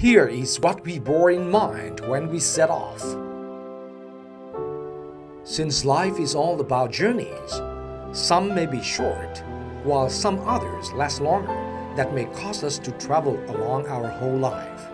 Here is what we bore in mind when we set off. Since life is all about journeys, some may be short, while some others last longer, that may cause us to travel along our whole life.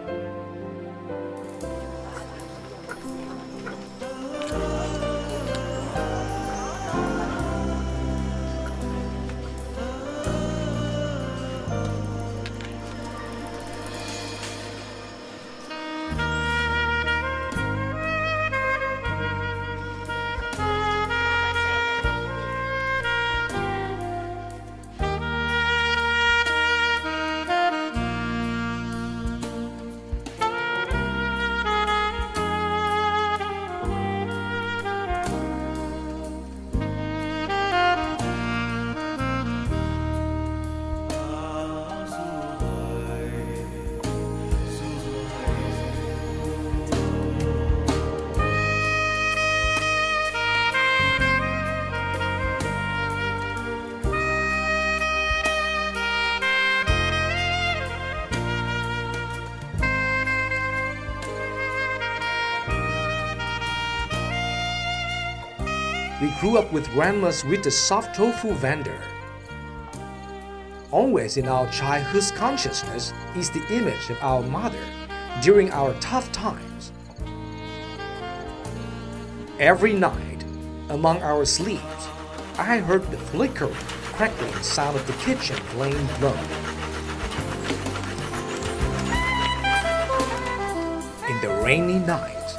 We grew up with grandmas with the soft tofu vendor. Always in our childhood's consciousness is the image of our mother during our tough times. Every night, among our sleeps, I heard the flickering, crackling sound of the kitchen flame blow. In the rainy nights,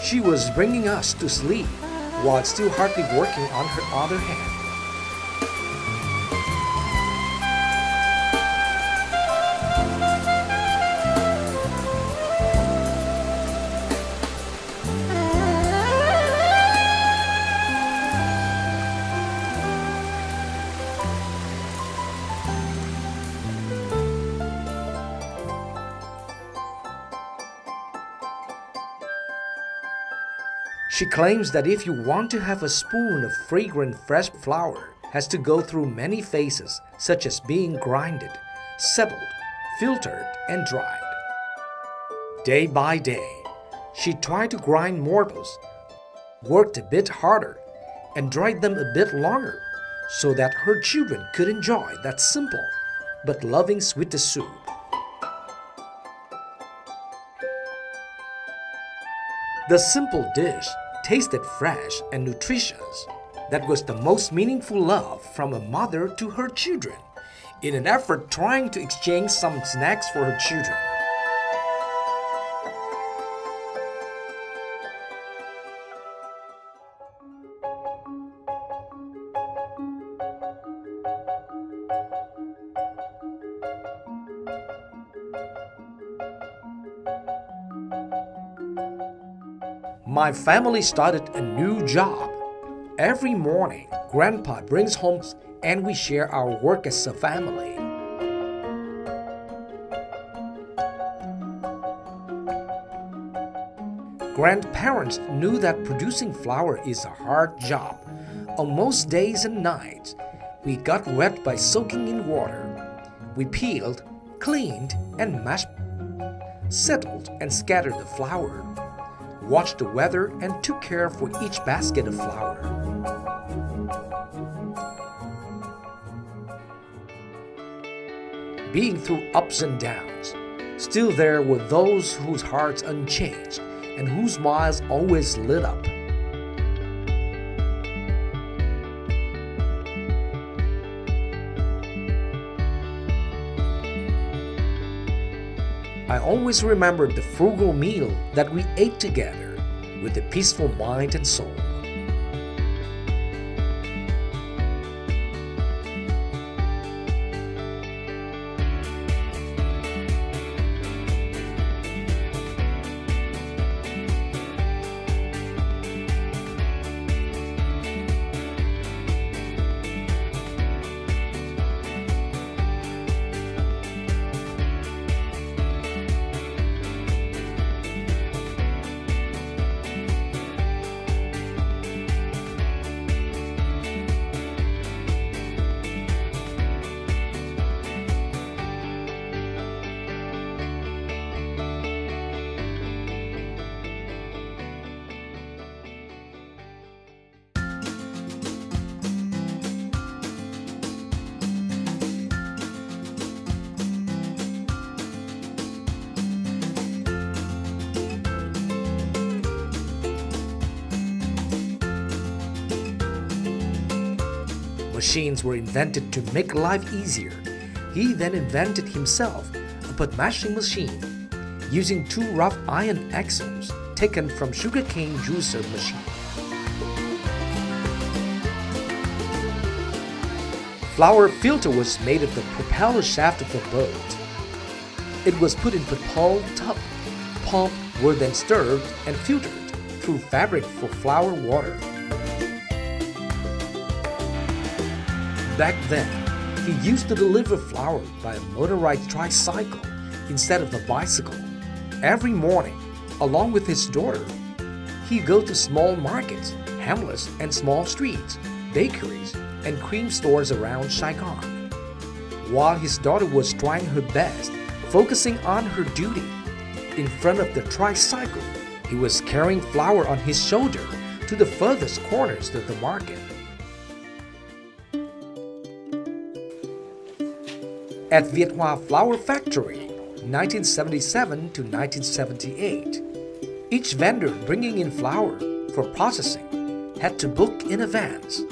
she was bringing us to sleep while still hardly working on her other hand. She claims that if you want to have a spoon of fragrant fresh flour, has to go through many phases, such as being grinded, settled, filtered, and dried. Day by day, she tried to grind morsels, worked a bit harder, and dried them a bit longer, so that her children could enjoy that simple but loving sweet soup. The simple dish tasted fresh and nutritious. That was the most meaningful love from a mother to her children, in an effort trying to exchange some snacks for her children. My family started a new job. Every morning, Grandpa brings home and we share our work as a family. Grandparents knew that producing flour is a hard job. On most days and nights, we got wet by soaking in water. We peeled, cleaned, and mashed, settled and scattered the flour, watched the weather, and took care for each basket of flour. Being through ups and downs, still there were those whose hearts unchanged and whose smiles always lit up. I always remembered the frugal meal that we ate together with a peaceful mind and soul. Machines were invented to make life easier. He then invented himself a pot mashing machine using two rough iron axles taken from sugarcane juicer machine. Flour filter was made of the propeller shaft of a boat. It was put in propelled tub. Pump were then stirred and filtered through fabric for flour water. Back then, he used to deliver flour by a motorized tricycle instead of a bicycle. Every morning, along with his daughter, he'd go to small markets, hamlets, and small streets, bakeries, and cream stores around Saigon. While his daughter was trying her best, focusing on her duty, in front of the tricycle, he was carrying flour on his shoulder to the furthest corners of the market. At Việt Hòa Flour Factory, 1977 to 1978, each vendor bringing in flour for processing had to book in advance.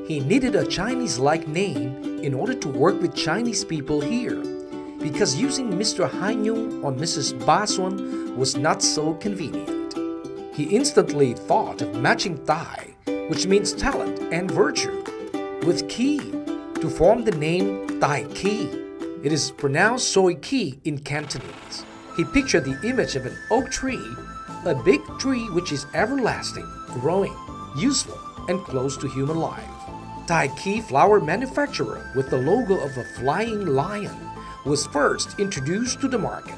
He needed a Chinese-like name in order to work with Chinese people here, because using Mr. Hainyung or Mrs. Basuan was not so convenient. He instantly thought of matching Thai, which means talent and virtue, with Ki to form the name Thai Ki. It is pronounced Soi Ki in Cantonese. He pictured the image of an oak tree, a big tree which is everlasting, growing, useful, and close to human life. Thai Ki flour manufacturer with the logo of a flying lion was first introduced to the market.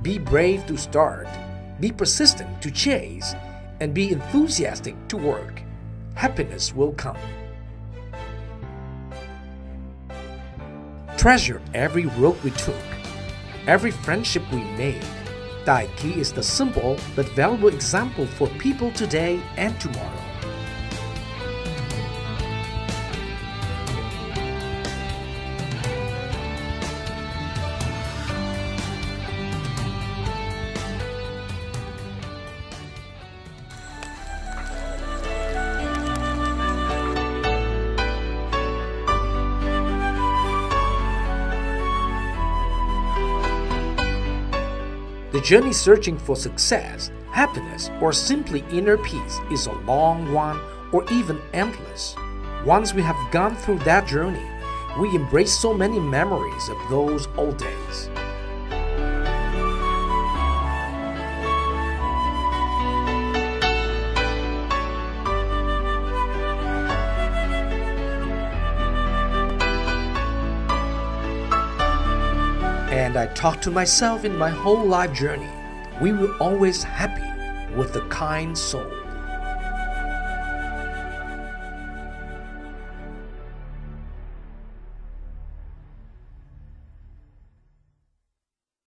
Be brave to start, be persistent to chase, and be enthusiastic to work. Happiness will come. Treasure every road we took, every friendship we made. Thai Ki is the simple but valuable example for people today and tomorrow. The journey searching for success, happiness, or simply inner peace is a long one or even endless. Once we have gone through that journey, we embrace so many memories of those old days. And I talk to myself in my whole life journey. We were always happy with a kind soul.